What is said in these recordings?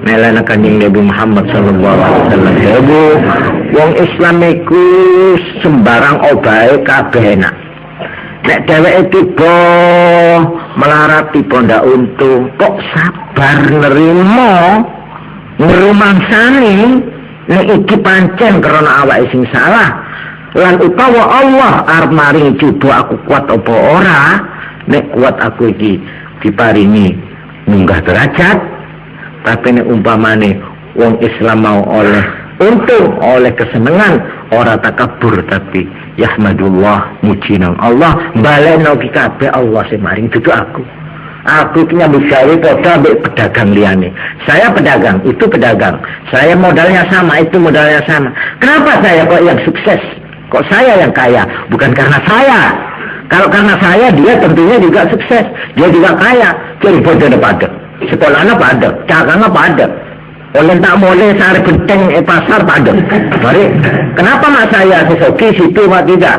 Nelana Kanjeng Nabi Muhammad sallallahu alaihi wasallam. Wong Islam iku sembarang obahe kabeh enak. Nek dheweke tiba melarat tiba ndak untung, kok sabar nerima ngrumangsani nek iki pancen karena awake sing salah. Lan utawa Allah arep maring coba aku kuat apa ora, nek kuat aku iki diparingi munggah derajat. Tapi nek umpamane wong Islam mau oleh untung, oleh kesenangan, ora takabur tapi yahmadullah, muji nang Allah, baleno ki kabeh Allah sing maring dudu aku. Aku ki nyambut gawe padha mbek pedagang liyane. Saya pedagang, itu pedagang. Saya modalnya sama, itu modalnya sama. Kenapa saya kok yang sukses? Kok saya yang kaya? Bukan karena saya. Kalau karena saya, dia tentunya juga sukses. Dia juga kaya. Jadi bodoh pada. Sekolahnya pada. Cagangnya pada. Oleh tak boleh sari genteng pasar pada. Mari, kenapa mak saya sesoki situ mak tidak?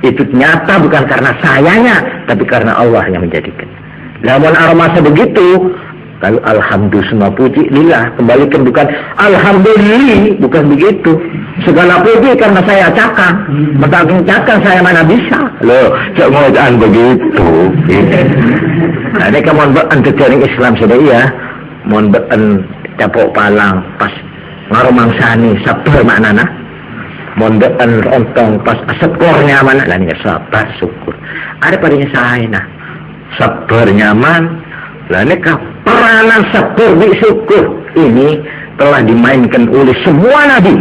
Itu nyata bukan karena sayanya, tapi karena Allah yang menjadikan. Namun aroma sebegitu, kalau alhamdulillah semua puji lillah, kembalikan bukan alhamdulillah, bukan begitu. Segala puji karena saya cakang, mentaking cakang saya mana bisa. Loh, jangan begitu. Nah, ini kan mohon be'en jaring Islam sudah iya, mohon be'en capok palang pas ngaromangsani sabar maknana, mohon be'en ontong pas sekornya mana, lah ini sabar syukur. Ada padanya saya nah. Sabar nyaman, lah ini peranan sabar di syukur ini telah dimainkan oleh semua nabi.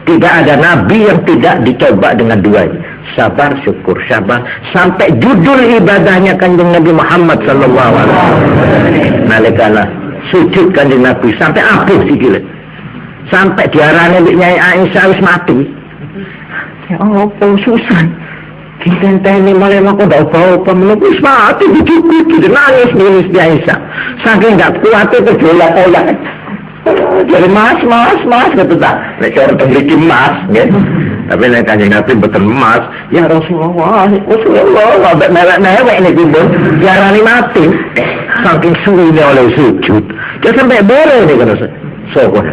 Tidak ada nabi yang tidak dicoba dengan dua ini. Sabar, syukur, sabar. Sampai judul ibadahnya Kanjeng Nabi Muhammad sallallahu alaihi wasallam. Nalikala sujud Kanjeng Nabi sampai abuh sikile. Sampai diarani Nyai Aisyah wis mati. Ya Allah, susah. Kita ini malah aku tidak apa-apa menunggu mati dicukup nangis biasa saking nggak kuat itu bolak-balik jadi mas gitu tak mereka orang memiliki mas gitu. Tapi nek Kanjeng Nabi betul emas ya Rasulullah nggak mewek ini timbul diarani mati saking suwinya oleh sujud dia sampai boleh nih kan sokoh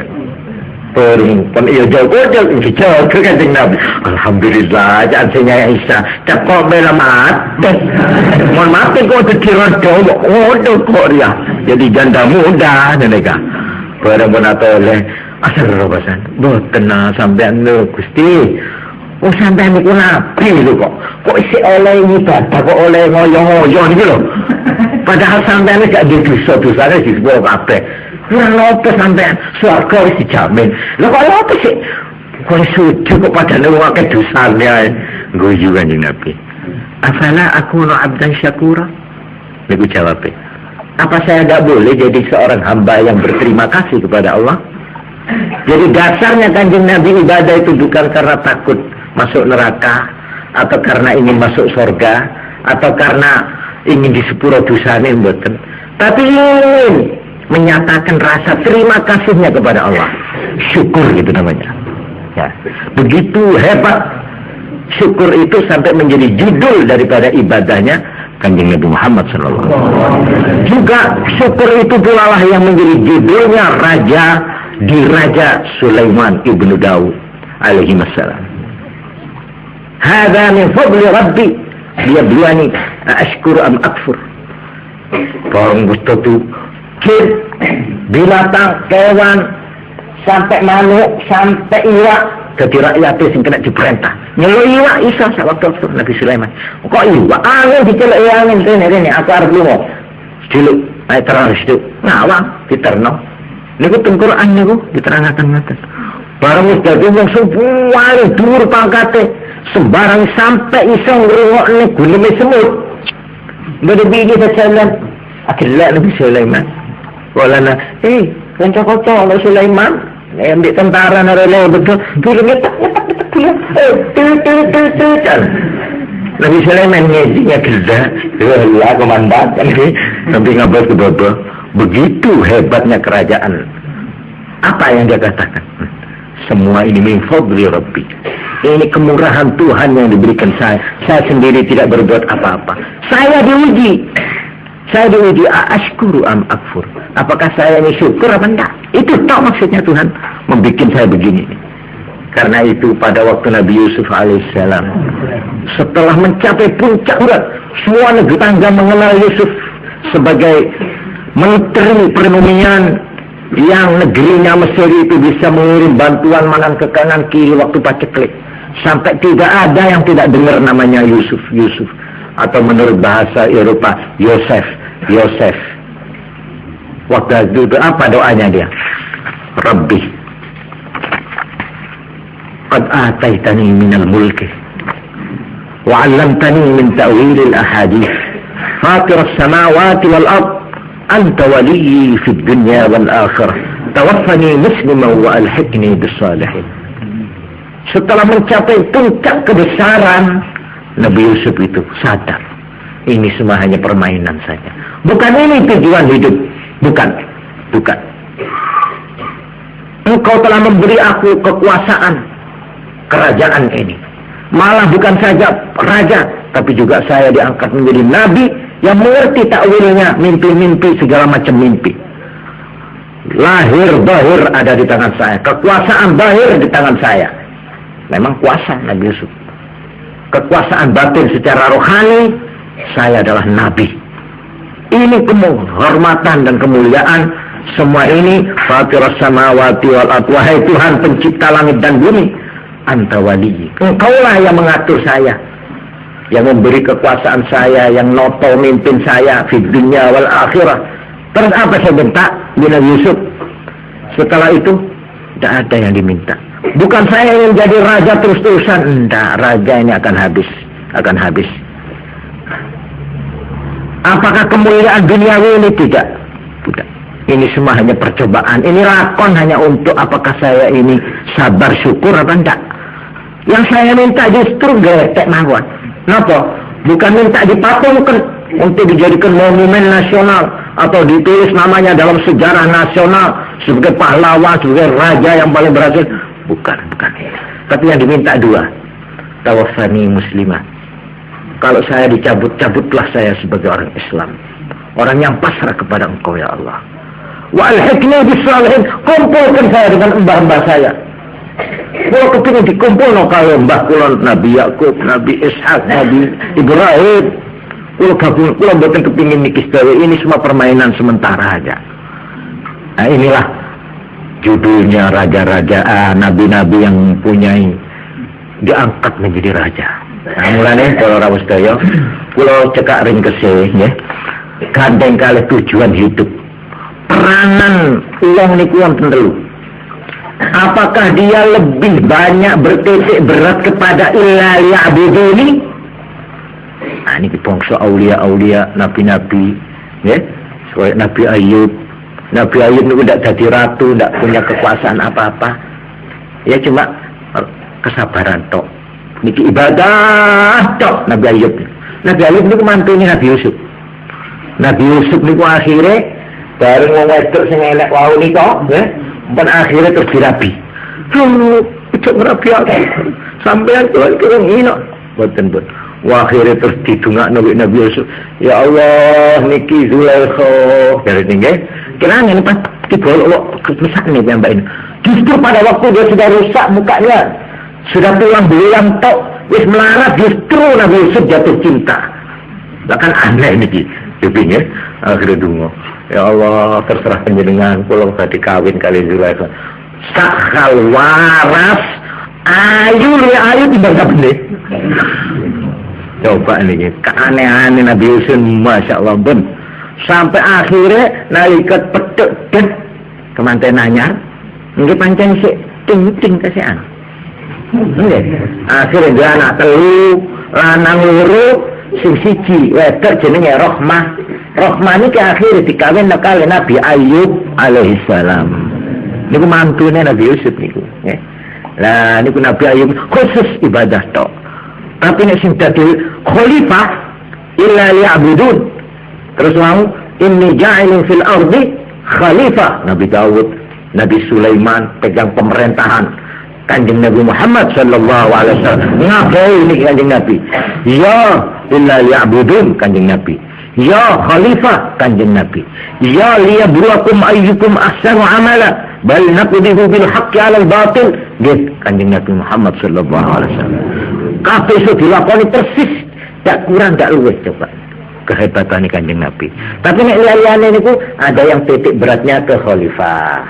pun iya jauh-jauh jauh ke Kanjeng Nabi. Alhamdulillah jangan saya Isa cakap bela mati mohon mati kok terkira jauh kok dia jadi janda muda neneka barang pun atau oleh asal robasan botena sampean lho Gusti sampean niku nabi lho kok isi oleh ibadah kok oleh ngoyo-ngoyo niku lho padahal sampean gak ada dosa-dosane disebut kabeh. Kurang apa sampean swarga wis dijamin. Lha kok apa sih? Kok sujud kok padane wong akeh dosane ae. Guyu Kanjeng Nabi. Afala akunu abdan syakura? Niku jawabnya. Apa saya enggak boleh jadi seorang hamba yang berterima kasih kepada Allah? Jadi dasarnya Kanjeng Nabi ibadah itu bukan karena takut masuk neraka atau karena ingin masuk surga atau karena ingin disepuro dosane mboten. Tapi ingin menyatakan rasa terima kasihnya kepada Allah. Syukur itu namanya. Ya, begitu hebat syukur itu sampai menjadi judul daripada ibadahnya Kanjeng Nabi Muhammad sallallahu alaihi wasallam. Juga syukur itu pula lah yang menjadi judulnya Raja Sulaiman ibnu Daud alaihi wassalam. Hadza min fadli Rabbi liyabluwani ashkuru am akfur. Barang betul binatang, kewan, sampai manuk, sampai iwak, jadi rakyatnya sing kena diperintah. Nyeluk iwak isa sawaktu Nabi Sulaiman. Kok iwak? Angin diceluk angin rene aku arep lunga. Diluk, ae terus diluk. Ngawang diterno. Niku teng Quran niku diterangaken ngoten. Barang wis dadi wong suware dhuwur pangkate, sembarang sampai iso ngrungokne guleme semut. Mbede iki jalan akhirnya Nabi Sulaiman. Walana, kanca-kanca Nabi Sulaiman, ambil tentara narele betul, turun ngetak dia, Nabi Sulaiman ngedinya kerja, lah komandan kan ni, sampai ngabas ke bawah. Begitu hebatnya kerajaan. Apa yang dia katakan? Semua ini min fadli Rabbi. Ini kemurahan Tuhan yang diberikan saya. Saya sendiri tidak berbuat apa-apa. Saya diuji. Saya diuji ashkuru am akfur. Apakah saya ini syukur apa enggak? Itu tak maksudnya Tuhan membuat saya begini. Karena itu pada waktu Nabi Yusuf alaihissalam, setelah mencapai puncak urat, semua negeri tangga mengenal Yusuf sebagai menteri perekonomian yang negerinya Mesir itu bisa mengirim bantuan makan ke kanan kiri waktu paceklik. Sampai tidak ada yang tidak dengar namanya Yusuf. Atau menurut bahasa Eropa, Yosef. Waktu itu apa doanya dia? Rabbi, qad ataitani minal mulki wa 'allamtani min ta'wilil ahadith fatiras samawati wal ard anta waliyyi fid dunya wal akhirah tawaffani musliman wa alhiqni bis salihin. Setelah mencapai puncak kebesaran, Nabi Yusuf itu sadar ini semua hanya permainan saja. Bukan ini tujuan hidup. Bukan. Engkau telah memberi aku kekuasaan kerajaan ini. Malah bukan saja raja, tapi juga saya diangkat menjadi nabi yang mengerti takwilnya, mimpi-mimpi, segala macam mimpi. Lahir bahir ada di tangan saya, kekuasaan bahir di tangan saya. Memang kuasa Nabi Yusuf. Kekuasaan batin secara rohani, saya adalah nabi. Ini kehormatan dan kemuliaan. Semua ini Fatiras samawati wal ard, wahai Tuhan pencipta langit dan bumi, anta waliyyi, engkaulah yang mengatur saya, yang memberi kekuasaan saya, yang noto mimpin saya fid dunya wal akhirah. Terus apa saya minta Nabi Yusuf? Setelah itu tidak ada yang diminta. Bukan saya yang jadi raja terus-terusan, enggak, raja ini akan habis. Apakah kemuliaan duniawi ini? Tidak. Ini semua hanya percobaan. Ini lakon hanya untuk apakah saya ini sabar syukur apa enggak. Yang saya minta justru geletek mawon. Kenapa? Bukan minta dipatungkan untuk dijadikan monumen nasional atau ditulis namanya dalam sejarah nasional sebagai pahlawan, sebagai raja yang paling berhasil. Bukan ini. Tapi yang diminta dua. Tawaffani muslimah. Kalau saya dicabut-cabutlah saya sebagai orang Islam, orang yang pasrah kepada Engkau ya Allah. Wa alhiqni bis-shalihin, kumpulkan saya dengan mbah-mbah saya. Kalau kepingin dikumpul kalau mbah kula Nabi Yakub, Nabi Ishak, Nabi Ibrahim, kalau gabung, kalau mboten kepingin niki sedaya, ini semua permainan sementara aja. Nah inilah judulnya raja-raja, nabi-nabi yang mempunyai diangkat menjadi raja. Nah mulane kalau rawuh sedaya, kula cekak ring kesih nggih. Gandeng kalih tujuan hidup. Peranan uang niku wonten telu. Apakah dia lebih banyak bertitik berat kepada illa liya'buduni? Nah ini bangsa aulia-aulia, nabi-nabi, ya. Seperti Nabi Ayub. Nabi Ayub itu tidak jadi ratu, tidak punya kekuasaan apa-apa. Ya cuma kesabaran tok. Niki ibadah tok Nabi Ayub. Nabi Ayub niku mantune Nabi Yusuf. Nabi Yusuf niku akhirnya bareng wong wedok sing elek wau nika, nggih. Ben akhirnya terus dirabi. Cuk ngerabi aku. Sampeyan kula ngino. Boten. Wah akhirnya terus didongakno Nabi Yusuf. Ya Allah niki Zulaikha. Dari nggih. Kirane pas dibolok kesane mbak ini. Justru pada waktu dia sudah rusak mukanya, sudah tulang belulang tok, wis melarat, justru Nabi Yusuf jatuh cinta. Bahkan aneh niki. Dipinggir akhirnya dungo. Ya Allah terserah panjenengan kula badhe kawin kali Zulaikha. Sakal waras ayu timbang kabeh. Coba niki keanehan Nabi Yusuf Masya Allah ben. Sampai akhirnya nalikat petuk den kemanten anyar nggih pancen sik ting-ting kasean. Nggih. Akhirnya dia anak telu, lanang loro, sing siji wedok jenenge Rahmah. Rahmah niki akhirnya dikawin kali Nabi Ayub alaihissalam. Niku mantune Nabi Yusuf niku, nggih. Lah niku Nabi Ayub khusus ibadah tok. Tapi nek sing dadi khalifah illa liya'budun. Terus mau inni ja'ilun fil ardi khalifah. Nabi Daud, Nabi Sulaiman pegang pemerintahan. Kanjeng Nabi Muhammad sallallahu alaihi wasallam ngapain ini kanjeng Nabi? Ya illa liya'budun kanjeng Nabi. Ya khalifah kanjeng Nabi. Ya liyabluwakum ayyukum ahsanu amala. Bal naqdihu bil haqqi 'ala al batil. Nggih kanjeng Nabi Muhammad sallallahu alaihi wasallam. Kabeh iso dilakoni persis, tak kurang tak luwih coba. Kehebatan kanjeng Nabi. Tapi nek liyane niku ada yang titik beratnya ke khalifah.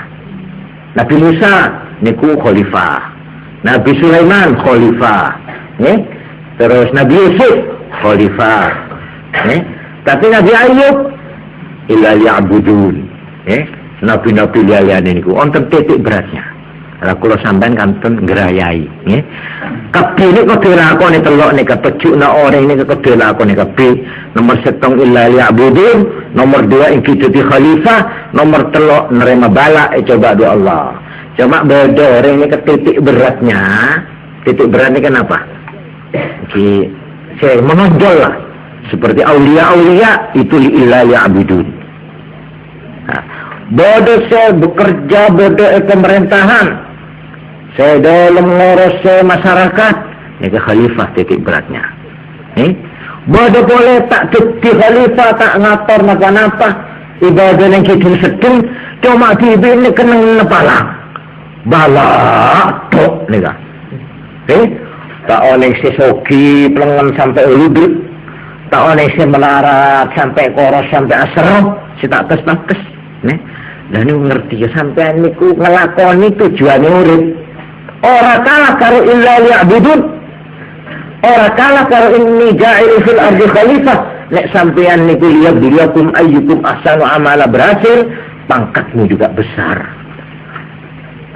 Nabi Musa niku khalifah. Nabi Sulaiman khalifah. Terus Nabi Yusuf khalifah. Tapi Nabi Ayub illa liya'budun. Nabi-nabi liyane niku wonten titik beratnya. Lah kula sampean kanten ngrayai, nggih. Kabeh niku dilakoni telok nek kepejukna orang niku dilakoni kabeh. Nomor 1 illa liya'budun, nomor 2 iki dadi khalifah, nomor 3 nerima bala coba doa Allah. Cuma beda orang ini ke titik beratnya. Titik beratnya kenapa? Saya menonjol lah. Seperti aulia-aulia itu illa liya'budun. Bodoh saya bekerja, bodoh pemerintahan. Saya dalam ngurus masyarakat. Ini ke khalifah titik beratnya. Bodoh boleh tak jadi khalifah, tak ngatur napa-napa. Ibadah yang kita sedang. Cuma ini kena nepalang. Balak tok nih kan. Tak oleh si soki pelengan sampai uludut. Tak oleh si melarat sampai koros sampai asro. Si tak kes nih. Dan ini ngerti ya sampai niku ngelakoni tujuannya urip. Ora kalah karo illa liya'budun. Ora kalah karo inni ja'ilu fil ardi khalifah. Nek sampean niku liyabluwakum ayyukum ahsanu amala berhasil, pangkatmu juga besar.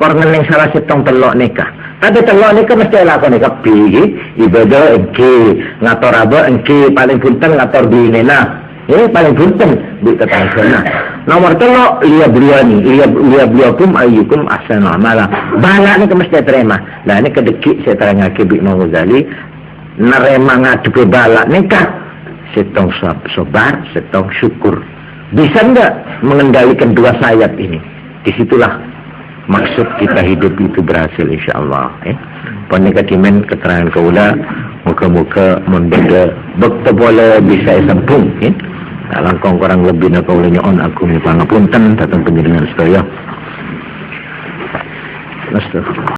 Kornel yang salah setong telok nikah. Tapi telok nikah mesti lakoni kabeh. Ibadah engke, ngatur aba engke, paling punten ngatur dinena. Ini paling punten di tetangga. Nomor 3 liyabluwakum ayyukum ahsanu amala. Bala nika mesti terima. Lah ini kedekik saya terangake Bi Imam Ghazali nerema ngadepe bala nikah. Setong sabar, setong syukur. Bisa enggak mengendalikan dua sayap ini? Disitulah maksud kita hidup itu berhasil insyaallah. Panika kimen keterangan kaula muka-muka membeda bekta boleh bisa sambung. Langkong kurang lebih nak kaula nyoon aku mi pangapunten datang penjenengan sedaya. Astagfirullah.